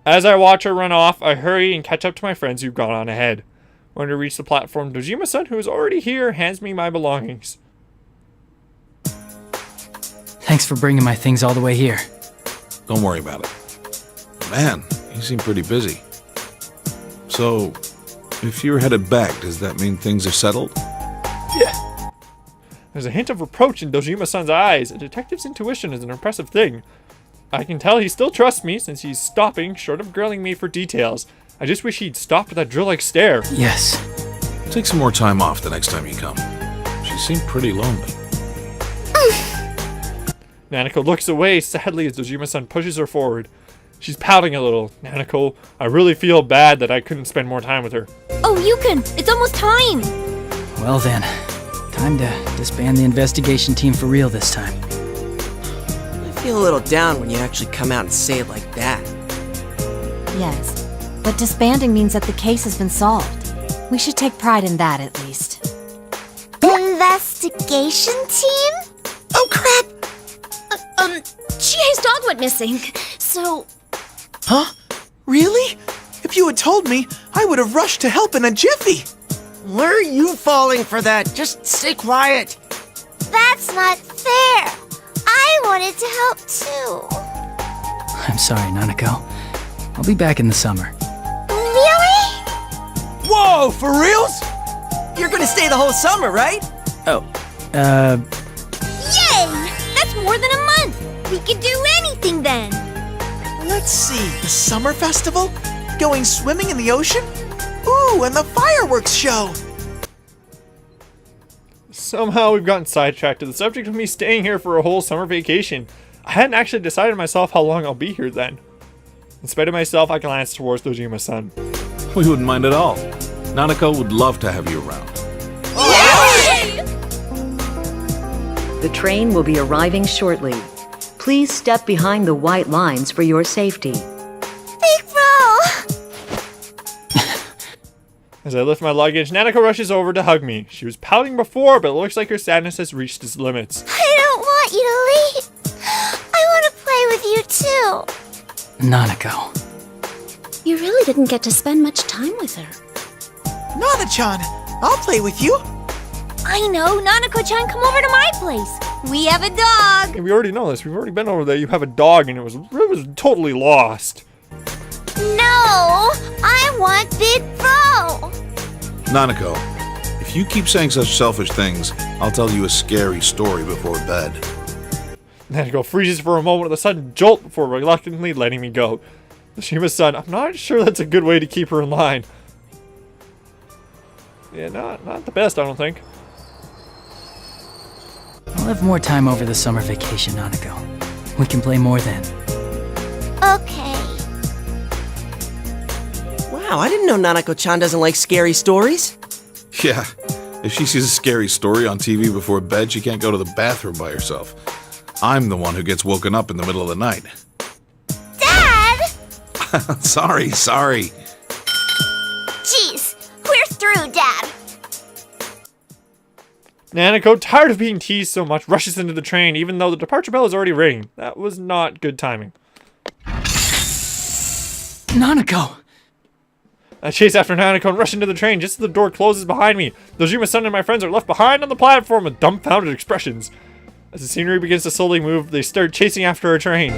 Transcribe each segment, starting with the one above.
As I watch her run off, I hurry and catch up to my friends who've gone on ahead. When we reach the platform, Dojima-san, who is already here, hands me my belongings. Thanks for bringing my things all the way here. Don't worry about it. Man, you seem pretty busy. So, if you're headed back, does that mean things are settled? Yeah. There's a hint of reproach in Dojima-san's eyes. A detective's intuition is an impressive thing. I can tell he still trusts me since he's stopping short of grilling me for details. I just wish he'd stop with that drill-like stare. Yes. Take some more time off the next time you come. She seemed pretty lonely. Nanako looks away sadly as Dojima-san pushes her forward. She's pouting a little. Nanako, I really feel bad that I couldn't spend more time with her. Oh, Yukon, it's almost time! Well then, time to disband the investigation team for real this time. I feel a little down when you actually come out and say it like that. Yes, but disbanding means that the case has been solved. We should take pride in that, at least. Investigation team? Oh crap! Chie's dog went missing, so... Huh? Really? If you had told me, I would have rushed to help in a jiffy. Why are you falling for that? Just stay quiet. That's not fair. I wanted to help too. I'm sorry, Nanako. I'll be back in the summer. Really? Whoa, for reals? You're gonna stay the whole summer, right? Oh, Yay! That's more than a month. We can do anything then. Let's see, the summer festival? Going swimming in the ocean? Ooh, and the fireworks show! Somehow we've gotten sidetracked to the subject of me staying here for a whole summer vacation. I hadn't actually decided myself how long I'll be here then. In spite of myself, I glanced towards Dojima-san. We wouldn't mind at all. Nanako would love to have you around. The train will be arriving shortly. Please step behind the white lines for your safety. Big bro! As I lift my luggage, Nanako rushes over to hug me. She was pouting before, but it looks like her sadness has reached its limits. I don't want you to leave. I want to play with you too. Nanako. You really didn't get to spend much time with her. Nana-chan, I'll play with you. I know, Nanako-chan, come over to my place. We have a dog. Yeah, we already know this. We've already been over there. You have a dog, and it was totally lost. No, I want Big Bro. Nanako, if you keep saying such selfish things, I'll tell you a scary story before bed. Nanako freezes for a moment with a sudden jolt before reluctantly letting me go. Dojima-san, I'm not sure that's a good way to keep her in line. Yeah, not the best, I don't think. I'll have more time over the summer vacation, Nanako. We can play more then. Okay. Wow, I didn't know Nanako-chan doesn't like scary stories. Yeah, if she sees a scary story on TV before bed, she can't go to the bathroom by herself. I'm the one who gets woken up in the middle of the night. Dad! Sorry. Jeez, we're through, Dad. Nanako, tired of being teased so much, rushes into the train even though the departure bell is already ringing. That was not good timing. Nanako! I chase after Nanako and rush into the train just as the door closes behind me. Dojima-san and my friends are left behind on the platform with dumbfounded expressions. As the scenery begins to slowly move, they start chasing after our train.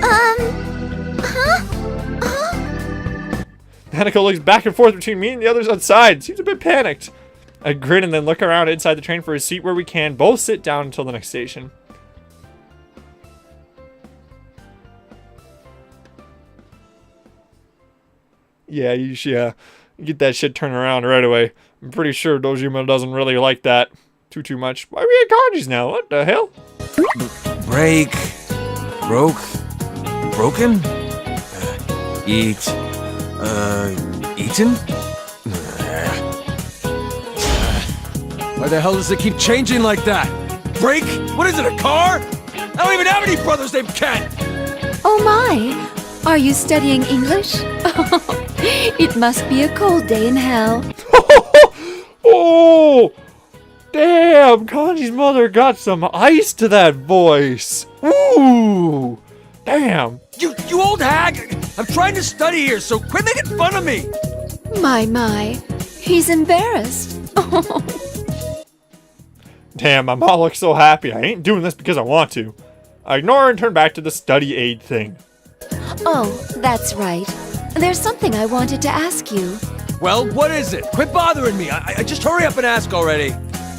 Nanako looks back and forth between me and the others outside. Seems a bit panicked. I grin and then look around inside the train for a seat where we can both sit down until the next station. Yeah, you get that shit turned around right away. I'm pretty sure Dojima doesn't really like that too much. Why are we at kanjis now? What the hell? Break. Broke. Broken. Eat. Eaten. Why the hell does it keep changing like that? Break? What is it, a car? I don't even have any brothers named Ken! Oh my! Are you studying English? It must be a cold day in hell. Oh! Damn! Kanji's mother got some ice to that voice. Ooh! Damn! You old hag! I'm trying to study here, so quit making fun of me! My. He's embarrassed. Damn, my mom looks so happy. I ain't doing this because I want to. I ignore her and turn back to the study aid thing. Oh, that's right. There's something I wanted to ask you. Well, what is it? Quit bothering me. I just hurry up and ask already.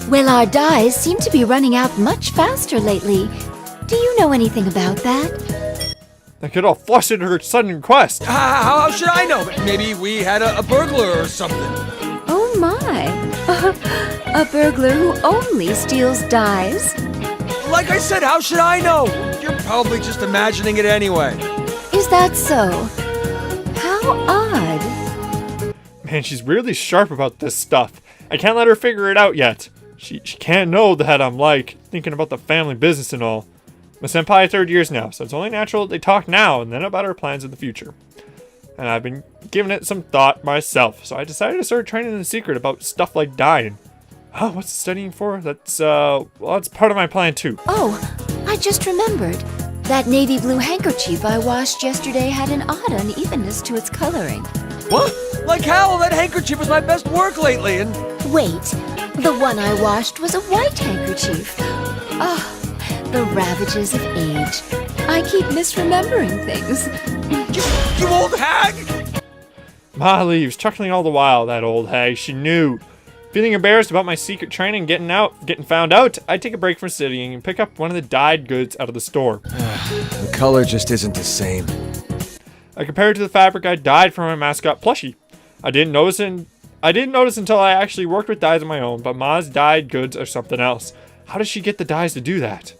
Well, our dyes seem to be running out much faster lately. Do you know anything about that? That could all flustered her sudden request. How should I know? Maybe we had a burglar or something. Oh my. A burglar who only steals dyes? Like I said, how should I know? You're probably just imagining it anyway. Is that so? How odd. Man, she's really sharp about this stuff. I can't let her figure it out yet. She can't know that I'm thinking about the family business and all. My senpai 3rd years now, so it's only natural that they talk now and then about our plans in the future. And I've been giving it some thought myself, so I decided to start training in secret about stuff like dyeing. Oh, what's studying for? That's part of my plan too. Oh, I just remembered. That navy blue handkerchief I washed yesterday had an odd unevenness to its coloring. What? Like how? That handkerchief was my best work lately, and... Wait, the one I washed was a white handkerchief. Oh, the ravages of age. I keep misremembering things. You old hag! Ma leaves, chuckling all the while, that old hag. She knew. Feeling embarrassed about my secret training getting found out, I take a break from studying and pick up one of the dyed goods out of the store. The color just isn't the same. I compare it to the fabric I dyed for my mascot plushie. I didn't notice until I actually worked with dyes of my own, but Ma's dyed goods are something else. How does she get the dyes to do that?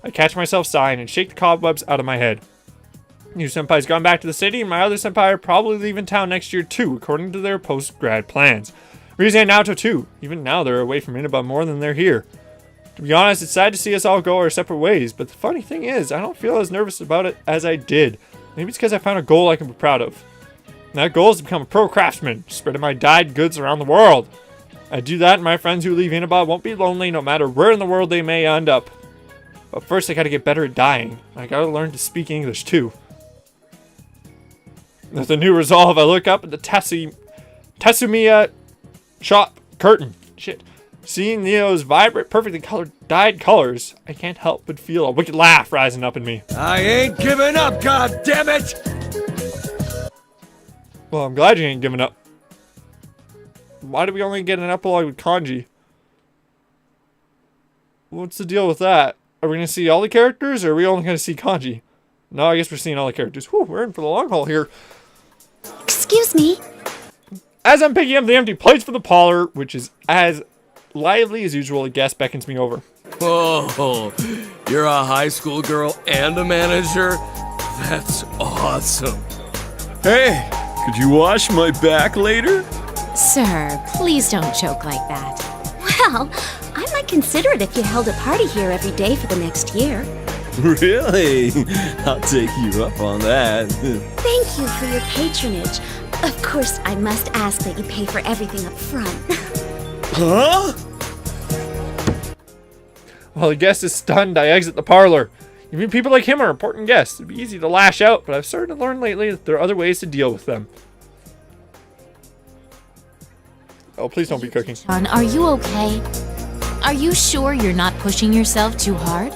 I catch myself sighing and shake the cobwebs out of my head. New senpai's gone back to the city, and my other senpai are probably leaving town next year too, according to their post-grad plans. Rize and Naoto too. Even now they're away from Inaba more than they're here. To be honest, it's sad to see us all go our separate ways, but the funny thing is, I don't feel as nervous about it as I did. Maybe it's because I found a goal I can be proud of. And that goal is to become a pro craftsman, spreading my dyed goods around the world. I do that, and my friends who leave Inaba won't be lonely no matter where in the world they may end up. But first I gotta get better at dyeing. I gotta learn to speak English too. With a new resolve, I look up at the Tatsumiya shop curtain. Shit. Seeing Neo's vibrant, perfectly colored, dyed colors, I can't help but feel a wicked laugh rising up in me. I ain't giving up, goddammit! Well, I'm glad you ain't giving up. Why do we only get an epilogue with kanji? What's the deal with that? Are we going to see all the characters, or are we only going to see kanji? No, I guess we're seeing all the characters. Whew, we're in for the long haul here. Excuse me. As I'm picking up the empty plates for the parlor, which is as lively as usual, a guest beckons me over. Oh, you're a high school girl and a manager? That's awesome. Hey, could you wash my back later? Sir, please don't joke like that. Well, I might consider it if you held a party here every day for the next year. Really? I'll take you up on that. Thank you for your patronage. Of course, I must ask that you pay for everything up front. Huh? While the guest is stunned, I exit the parlor. Even people like him are important guests. It'd be easy to lash out, but I've started to learn lately that there are other ways to deal with them. Oh, please don't be cooking. John, are you okay? Are you sure you're not pushing yourself too hard?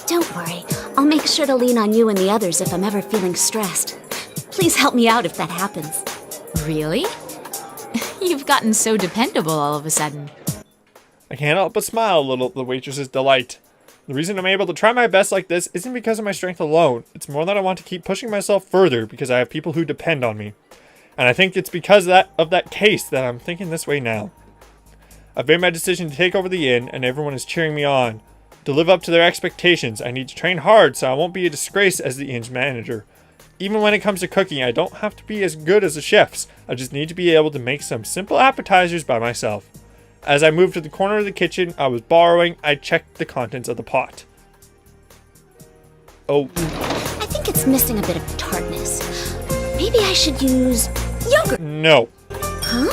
Don't worry. I'll make sure to lean on you and the others if I'm ever feeling stressed. Please help me out if that happens. Really? You've gotten so dependable all of a sudden. I can't help but smile a little at the waitress's delight. The reason I'm able to try my best like this isn't because of my strength alone. It's more that I want to keep pushing myself further because I have people who depend on me. And I think it's because of that case that I'm thinking this way now. I've made my decision to take over the inn, and everyone is cheering me on. To live up to their expectations, I need to train hard so I won't be a disgrace as the inn's manager. Even when it comes to cooking, I don't have to be as good as the chefs. I just need to be able to make some simple appetizers by myself. As I moved to the corner of the kitchen I was borrowing, I checked the contents of the pot. Oh. I think it's missing a bit of tartness. Maybe I should use yogurt. No. Huh?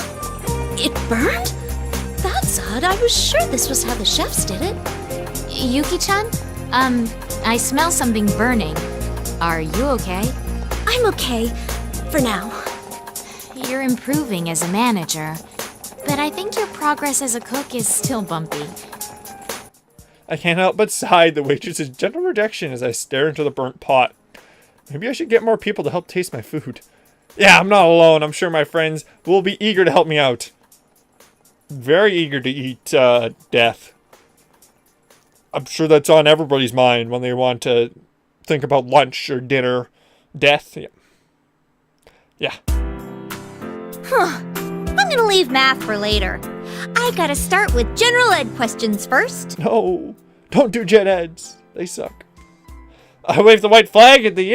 It burned? That's odd. I was sure this was how the chefs did it. Yuki-chan? I smell something burning. Are you okay? I'm okay. For now. You're improving as a manager, but I think your progress as a cook is still bumpy. I can't help but sigh at the waitress's gentle rejection as I stare into the burnt pot. Maybe I should get more people to help taste my food. Yeah, I'm not alone. I'm sure my friends will be eager to help me out. Very eager to eat death. I'm sure that's on everybody's mind when they want to think about lunch or dinner. Death. Yeah. Huh. I'm gonna leave math for later. I gotta start with general ed questions first. No, don't do gen eds. They suck. I wave the white flag at the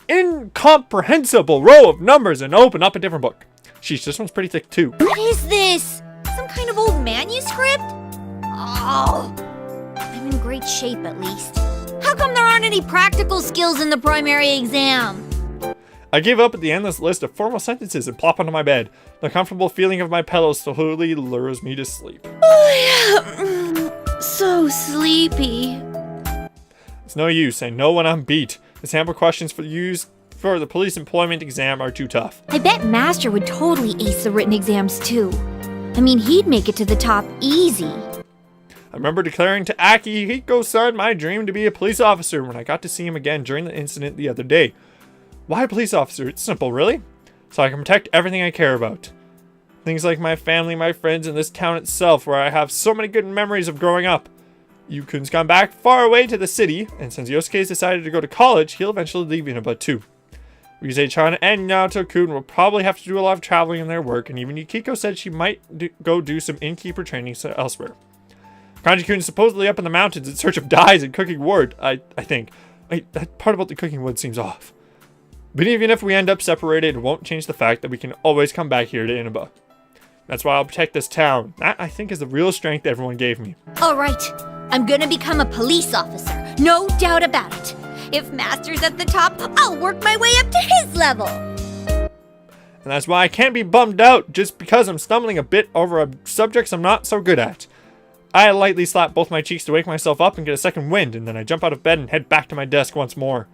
incomprehensible row of numbers and open up a different book. Sheesh, this one's pretty thick too. What is this? Some kind of old manuscript? Oh, I'm in great shape at least. How come there aren't any practical skills in the primary exam? I give up at the endless list of formal sentences and plop onto my bed. The comfortable feeling of my pillow slowly lures me to sleep. Oh yeah, so sleepy. It's no use. I know when I'm beat. The sample questions for the police employment exam are too tough. I bet Master would totally ace the written exams too. I mean, he'd make it to the top easy. I remember declaring to Akihiko-san my dream to be a police officer when I got to see him again during the incident the other day. Why a police officer? It's simple, really. So I can protect everything I care about. Things like my family, my friends, and this town itself where I have so many good memories of growing up. Yukun's gone back far away to the city, and since Yosuke's decided to go to college, he'll eventually leave in about 2. Ryuze-chan and Naoto-kun will probably have to do a lot of traveling in their work, and even Yukiko said she might go do some innkeeper training elsewhere. Kanji-kun is supposedly up in the mountains in search of dyes and cooking wood, I think. That part about the cooking wood seems off. But even if we end up separated, it won't change the fact that we can always come back here to Inaba. That's why I'll protect this town. That, I think, is the real strength everyone gave me. Alright, I'm gonna become a police officer. No doubt about it. If Master's at the top, I'll work my way up to his level. And that's why I can't be bummed out just because I'm stumbling a bit over subjects I'm not so good at. I lightly slap both my cheeks to wake myself up and get a second wind, and then I jump out of bed and head back to my desk once more.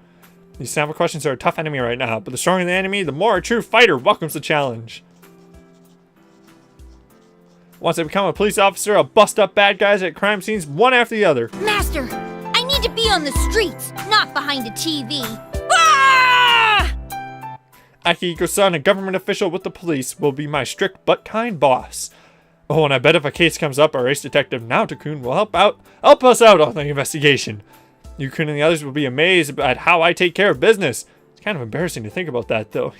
These sample questions are a tough enemy right now, but the stronger the enemy, the more a true fighter welcomes the challenge. Once I become a police officer, I'll bust up bad guys at crime scenes one after the other. Master, I need to be on the streets, not behind a TV. Ah! Akihiko-san, a government official with the police, will be my strict but kind boss. Oh, and I bet if a case comes up, our ace detective Naoto-kun will help us out on the investigation. Yukun and the others will be amazed at how I take care of business. It's kind of embarrassing to think about that, though.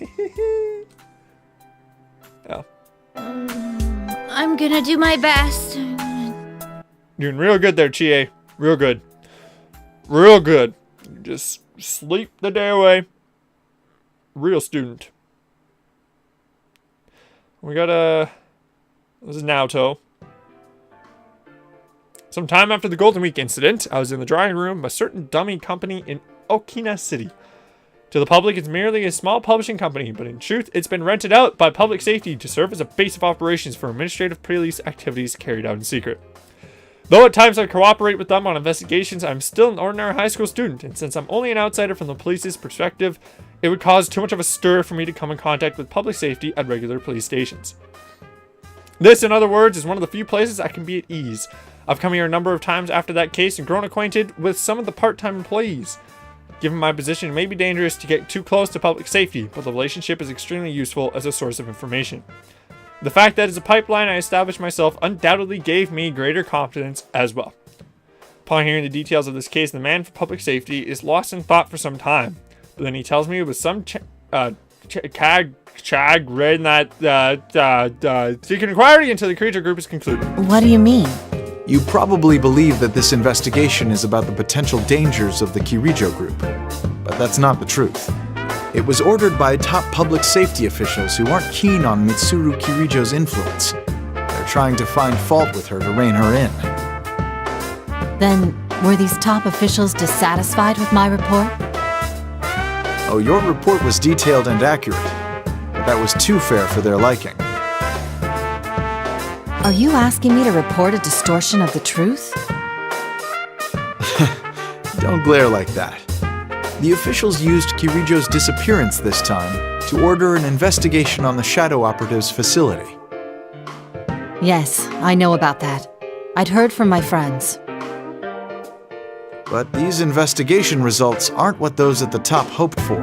Oh. I'm gonna do my best. Doing real good there, Chie. Real good. Real good. Just sleep the day away. Real student. We got this is Naoto. Some time after the Golden Week incident, I was in the drawing room of a certain dummy company in Okina City. To the public, it's merely a small publishing company, but in truth, it's been rented out by public safety to serve as a base of operations for administrative police activities carried out in secret. Though at times I cooperate with them on investigations, I'm still an ordinary high school student, and since I'm only an outsider from the police's perspective, it would cause too much of a stir for me to come in contact with public safety at regular police stations. This, in other words, is one of the few places I can be at ease. I've come here a number of times after that case and grown acquainted with some of the part-time employees. Given my position, it may be dangerous to get too close to public safety, but the relationship is extremely useful as a source of information. The fact that as a pipeline I established myself undoubtedly gave me greater confidence as well. Upon hearing the details of this case, the man for public safety is lost in thought for some time, but then he tells me it was some seeking inquiry until the creature group is concluded. What do you mean? You probably believe that this investigation is about the potential dangers of the Kirijo group, but that's not the truth. It was ordered by top public safety officials who aren't keen on Mitsuru Kirijo's influence. They're trying to find fault with her to rein her in. Then, were these top officials dissatisfied with my report? Oh, your report was detailed and accurate, but that was too fair for their liking. Are you asking me to report a distortion of the truth? Don't glare like that. The officials used Kirijo's disappearance this time to order an investigation on the Shadow Operative's facility. Yes, I know about that. I'd heard from my friends. But these investigation results aren't what those at the top hoped for.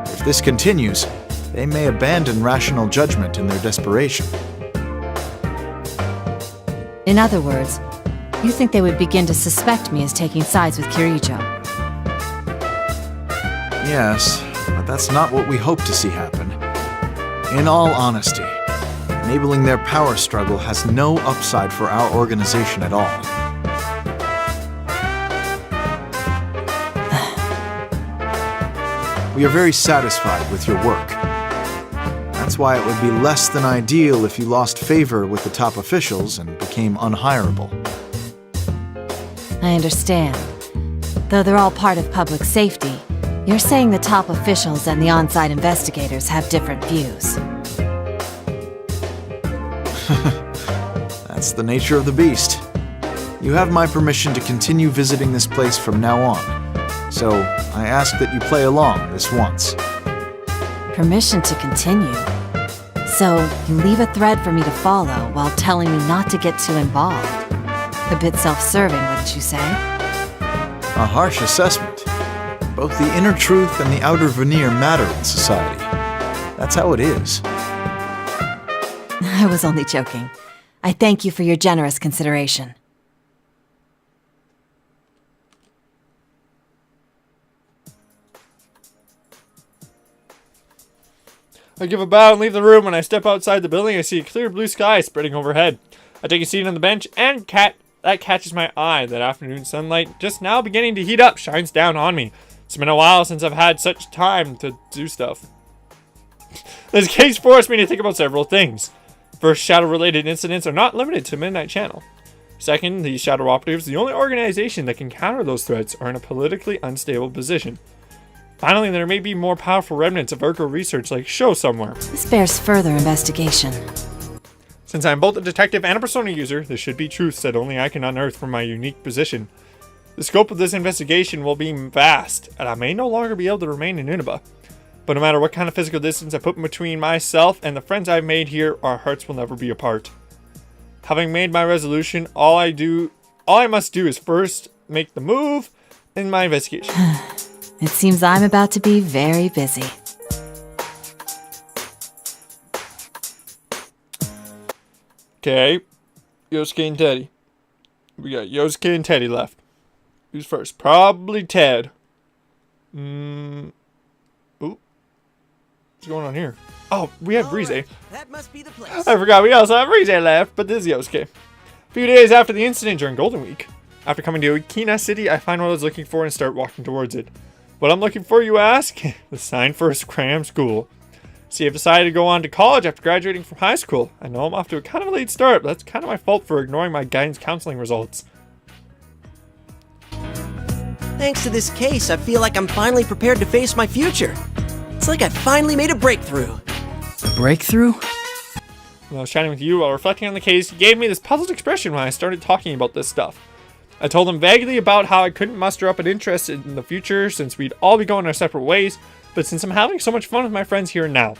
If this continues, they may abandon rational judgment in their desperation. In other words, you think they would begin to suspect me as taking sides with Kirijo? Yes, but that's not what we hope to see happen. In all honesty, enabling their power struggle has no upside for our organization at all. We are very satisfied with your work. That's why it would be less than ideal if you lost favor with the top officials and became unhireable. I understand. Though they're all part of public safety, you're saying the top officials and the on-site investigators have different views. That's the nature of the beast. You have my permission to continue visiting this place from now on, so I ask that you play along this once. Permission to continue? So, you leave a thread for me to follow while telling me not to get too involved. A bit self-serving, wouldn't you say? A harsh assessment. Both the inner truth and the outer veneer matter in society. That's how it is. I was only joking. I thank you for your generous consideration. I give a bow and leave the room. When I step outside the building, I see a clear blue sky spreading overhead. I take a seat on the bench, and that catches my eye. That afternoon sunlight, just now beginning to heat up, shines down on me. It's been a while since I've had such time to do stuff. This case forced me to think about several things. First, shadow-related incidents are not limited to Midnight Channel. Second, the Shadow Operatives, the only organization that can counter those threats, are in a politically unstable position. Finally, there may be more powerful remnants of Urkel research like Show somewhere. This bears further investigation. Since I'm both a detective and a persona user, there should be truths that only I can unearth from my unique position. The scope of this investigation will be vast, and I may no longer be able to remain in Unaba. But no matter what kind of physical distance I put between myself and the friends I've made here, our hearts will never be apart. Having made my resolution, all I must do is first make the move in my investigation. It seems I'm about to be very busy. Okay, Yosuke and Teddy. We got Yosuke and Teddy left. Who's first? Probably Ted. Ooh. What's going on here? Oh, we have Rize. That must be the place. I forgot we also have Rize left, but this is Yosuke. A few days after the incident during Golden Week. After coming to Okina City, I find what I was looking for and start walking towards it. What I'm looking for, you ask? The sign for a cram school. See, I've decided to go on to college after graduating from high school. I know I'm off to a kind of a late start, but that's kind of my fault for ignoring my guidance counseling results. Thanks to this case, I feel like I'm finally prepared to face my future. It's like I finally made a breakthrough. A breakthrough? When I was chatting with you while reflecting on the case, you gave me this puzzled expression when I started talking about this stuff. I told him vaguely about how I couldn't muster up an interest in the future since we'd all be going our separate ways, but since I'm having so much fun with my friends here and now.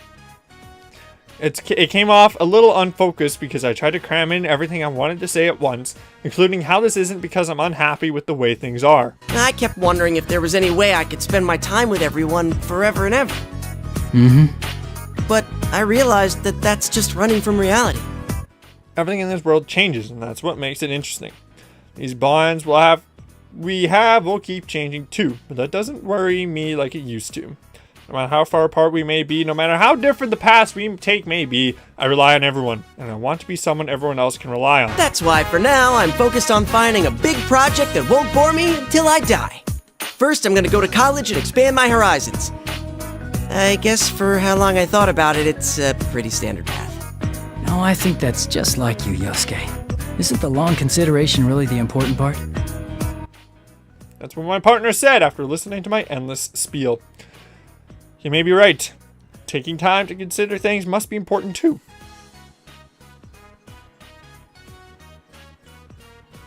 It came off a little unfocused because I tried to cram in everything I wanted to say at once, including how this isn't because I'm unhappy with the way things are. I kept wondering if there was any way I could spend my time with everyone forever and ever. But I realized that that's just running from reality. Everything in this world changes, and that's what makes it interesting. These bonds will keep changing too, but that doesn't worry me like it used to. No matter how far apart we may be, no matter how different the paths we take may be, I rely on everyone, and I want to be someone everyone else can rely on. That's why for now, I'm focused on finding a big project that won't bore me until I die. First, I'm gonna go to college and expand my horizons. I guess for how long I thought about it, it's a pretty standard path. No, I think that's just like you, Yosuke. Isn't the long consideration really the important part? That's what my partner said after listening to my endless spiel. He may be right. Taking time to consider things must be important too.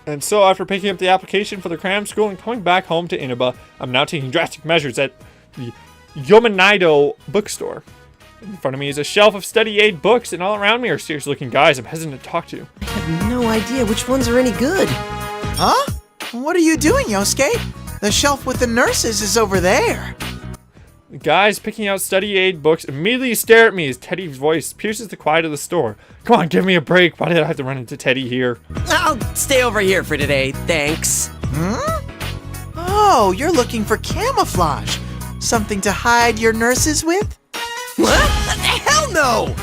And so, after picking up the application for the cram school and coming back home to Inaba, I'm now taking drastic measures at the Yomanaido bookstore. In front of me is a shelf of study aid books, and all around me are serious-looking guys I'm hesitant to talk to. I have no idea which ones are any good. Huh? What are you doing, Yosuke? The shelf with the nurses is over there. The guys picking out study aid books immediately stare at me as Teddy's voice pierces the quiet of the store. Come on, give me a break. Why did I have to run into Teddy here? I'll stay over here for today, thanks. Oh, you're looking for camouflage. Something to hide your nurses with? What? Hell no!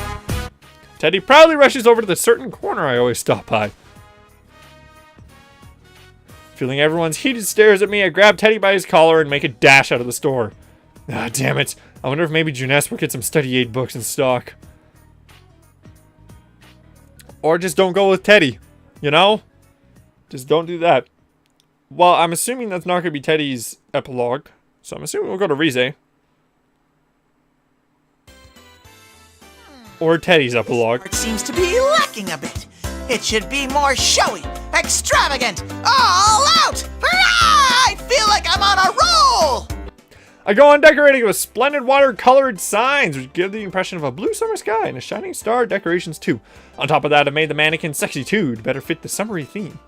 Teddy proudly rushes over to the certain corner I always stop by. Feeling everyone's heated stares at me, I grab Teddy by his collar and make a dash out of the store. Ah, damn it. I wonder if maybe Juness will get some study aid books in stock. Or just don't go with Teddy, you know? Just don't do that. Well, I'm assuming that's not going to be Teddy's epilogue, so I'm assuming we'll go to Rize. Or Teddy's epilogue. It seems to be lacking a bit. It should be more showy, extravagant, all out! I feel like I'm on a roll! I go on decorating with splendid watercolored signs, which give the impression of a blue summer sky and a shining star decorations too. On top of that, I made the mannequin sexy too, to better fit the summery theme.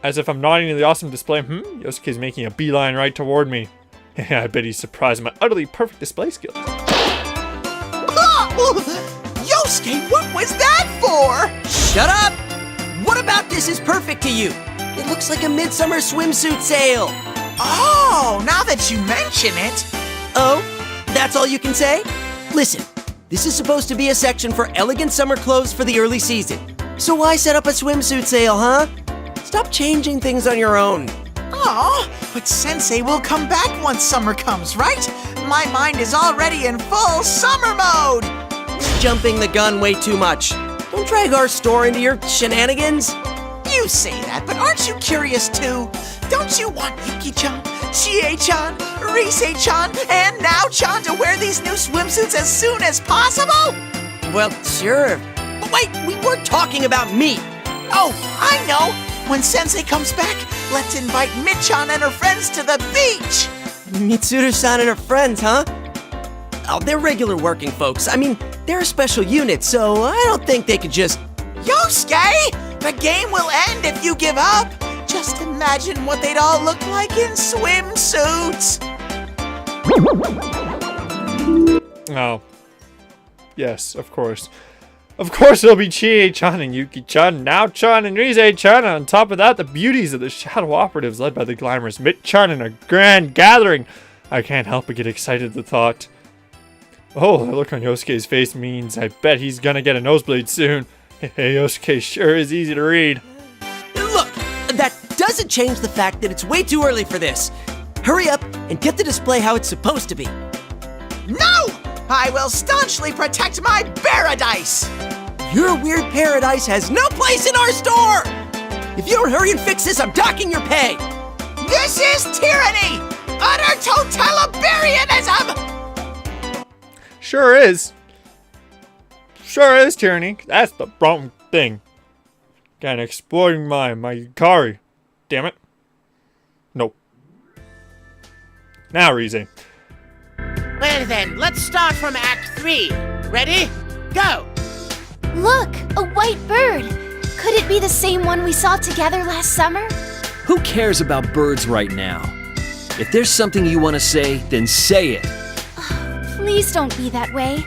As if I'm nodding to the awesome display, Yosuke's making a beeline right toward me. I bet he's surprised at my utterly perfect display skills. Yosuke, what was that for? Shut up! What about this is perfect to you? It looks like a midsummer swimsuit sale. Oh, now that you mention it. Oh, that's all you can say? Listen, this is supposed to be a section for elegant summer clothes for the early season. So why set up a swimsuit sale, huh? Stop changing things on your own. Oh, but Sensei will come back once summer comes, right? My mind is already in full summer mode. You're jumping the gun way too much. Don't drag our store into your shenanigans. You say that, but aren't you curious too? Don't you want Yuki-chan, Chie-chan, Rise-chan, and Nao-chan to wear these new swimsuits as soon as possible? Well, sure. But wait, we weren't talking about me. Oh, I know. When Sensei comes back, let's invite Michan and her friends to the beach. Mitsuru-san and her friends, huh? Oh, they're regular working folks. I mean, they're a special unit, so I don't think they could just... Yosuke! The game will end if you give up. Just imagine what they'd all look like in swimsuits. Oh. Yes, of course. Of course it'll be Chie-chan and Yuki-chan, Nao-chan and Rise-chan. On top of that, the beauties of the Shadow Operatives led by the glamorous Mit-chan in a grand gathering. I can't help but get excited at the thought. Oh, the look on Yosuke's face means I bet he's gonna get a nosebleed soon. Hey, Yosuke sure is easy to read. Look, that doesn't change the fact that it's way too early for this. Hurry up and get the display how it's supposed to be. No! I will staunchly protect my paradise! Your weird paradise has no place in our store! If you don't hurry and fix this, I'm docking your pay! This is tyranny! Utter totalitarianism! Sure is. Sure is tyranny. That's the wrong thing. Kinda exploiting my Yukari. Damn it. Nope. Now, Rize. Well then, let's start from Act 3. Ready? Go! Look, a white bird. Could it be the same one we saw together last summer? Who cares about birds right now? If there's something you want to say, then say it. Please don't be that way.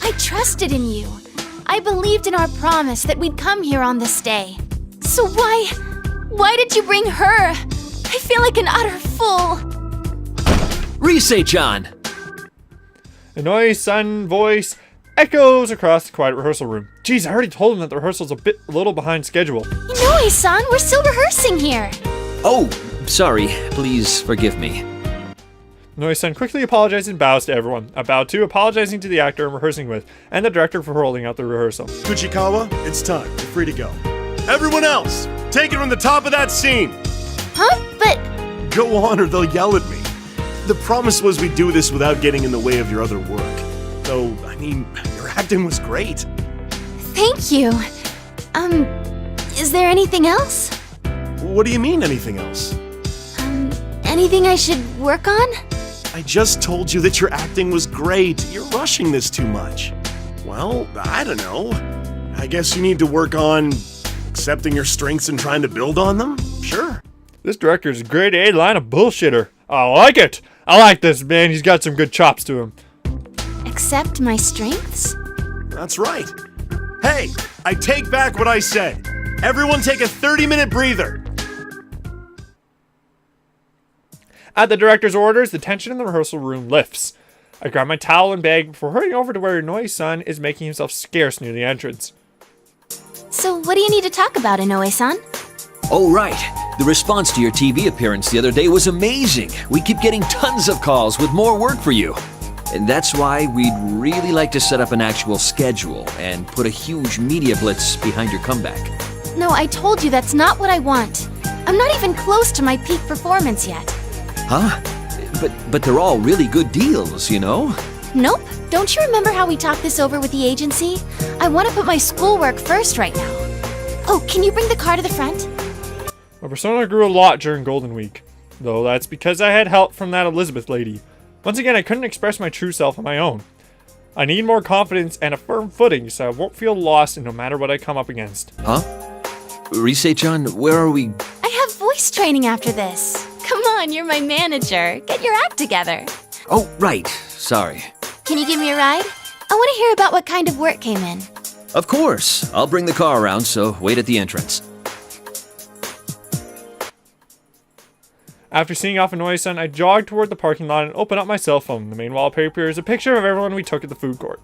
I trusted in you. I believed in our promise that we'd come here on this day. So why did you bring her? I feel like an utter fool. Rise-chan! Inoi-san voice echoes across the quiet rehearsal room. Geez, I already told him that the rehearsal's a little behind schedule. Inoi-san, we're still rehearsing here. Oh, sorry. Please forgive me. Inoi-san quickly apologizes and bows to everyone. A bow to apologizing to the actor I'm rehearsing with, and the director for holding out the rehearsal. Kuchikawa, it's time. You're free to go. Everyone else, take it from the top of that scene. Huh? But... Go on or they'll yell at me. The promise was we'd do this without getting in the way of your other work. Though, I mean, your acting was great. Thank you. Is there anything else? What do you mean, anything else? Anything I should work on? I just told you that your acting was great. You're rushing this too much. Well, I don't know. I guess you need to work on accepting your strengths and trying to build on them? Sure. This director's a grade A line of bullshitter. I like it. I like this man. He's got some good chops to him. Accept my strengths? That's right. Hey, I take back what I said. Everyone take a 30-minute breather. At the director's orders, the tension in the rehearsal room lifts. I grab my towel and bag before hurrying over to where Inoue-san is making himself scarce near the entrance. So what do you need to talk about, Inoue-san? Oh, right. The response to your TV appearance the other day was amazing. We keep getting tons of calls with more work for you. And that's why we'd really like to set up an actual schedule and put a huge media blitz behind your comeback. No, I told you that's not what I want. I'm not even close to my peak performance yet. Huh? But they're all really good deals, you know? Nope. Don't you remember how we talked this over with the agency? I want to put my schoolwork first right now. Oh, can you bring the car to the front? My persona grew a lot during Golden Week, though that's because I had help from that Elizabeth lady. Once again, I couldn't express my true self on my own. I need more confidence and a firm footing so I won't feel lost no matter what I come up against. Huh? Rise-chan, where are we? I have voice training after this. Come on, you're my manager. Get your act together. Oh, right. Sorry. Can you give me a ride? I want to hear about what kind of work came in. Of course. I'll bring the car around, so wait at the entrance. After seeing off Inoue-san, I jogged toward the parking lot and opened up my cell phone. The main wallpaper is a picture of everyone we took at the food court.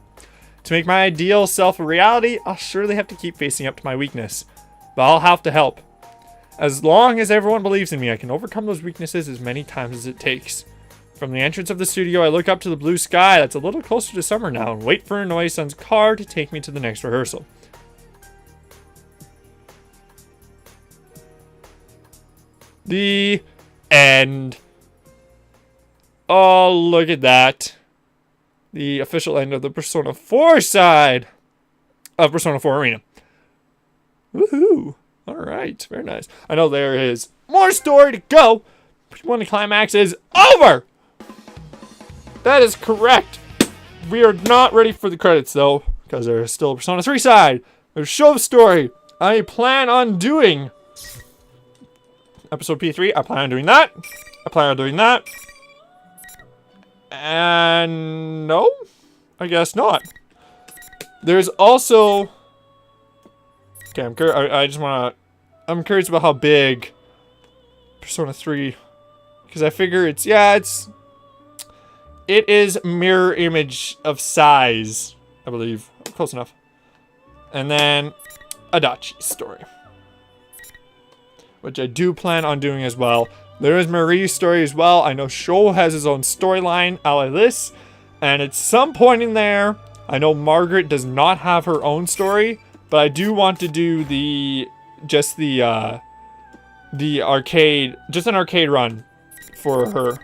To make my ideal self a reality, I'll surely have to keep facing up to my weakness. But I'll have to help. As long as everyone believes in me, I can overcome those weaknesses as many times as it takes. From the entrance of the studio, I look up to the blue sky that's a little closer to summer now and wait for Inoue-san's car to take me to the next rehearsal. The end. Oh, look at that. The official end of the Persona 4 side of Persona 4 Arena. Woohoo. Alright, very nice. I know there is more story to go, but when the climax is over! That is correct. We are not ready for the credits, though, because there is still a Persona 3 side. There's show story. I plan on doing episode P3. I plan on doing that. I plan on doing that. And no, I guess not. There's also... Okay, I'm curious about how big Persona 3, because I figure it is mirror image of size, I believe. Close enough. And then Adachi's story, which I do plan on doing as well. There is Marie's story as well. I know Sho has his own storyline, a la this, and at some point in there, I know Margaret does not have her own story, but I do want to do the arcade, just an arcade run for her.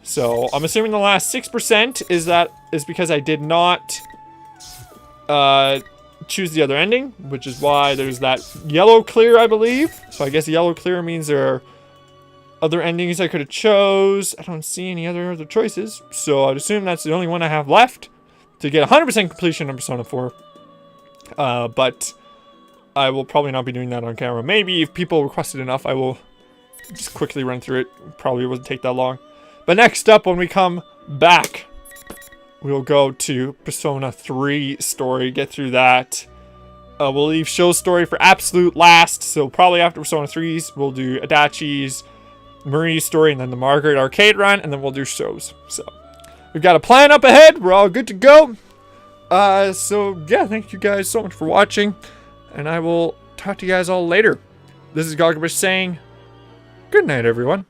So I'm assuming the last 6% is because I did not choose the other ending, which is why there's that yellow clear, I believe. So I guess yellow clear means there are other endings I could have chose. I don't see any other choices, so I'd assume that's the only one I have left to get 100% completion on Persona 4. But I will probably not be doing that on camera. Maybe if people requested enough, I will just quickly run through it. Probably wouldn't take that long. But next up, when we come back, we'll go to Persona 3 story, get through that. We'll leave Show's story for absolute last, so probably after Persona 3's, we'll do Adachi's, Marie's story, and then the Margaret arcade run, and then we'll do Show's. So, we've got a plan up ahead. We're all good to go. So, yeah, thank you guys so much for watching, and I will talk to you guys all later. This is Goglabesh saying, good night, everyone.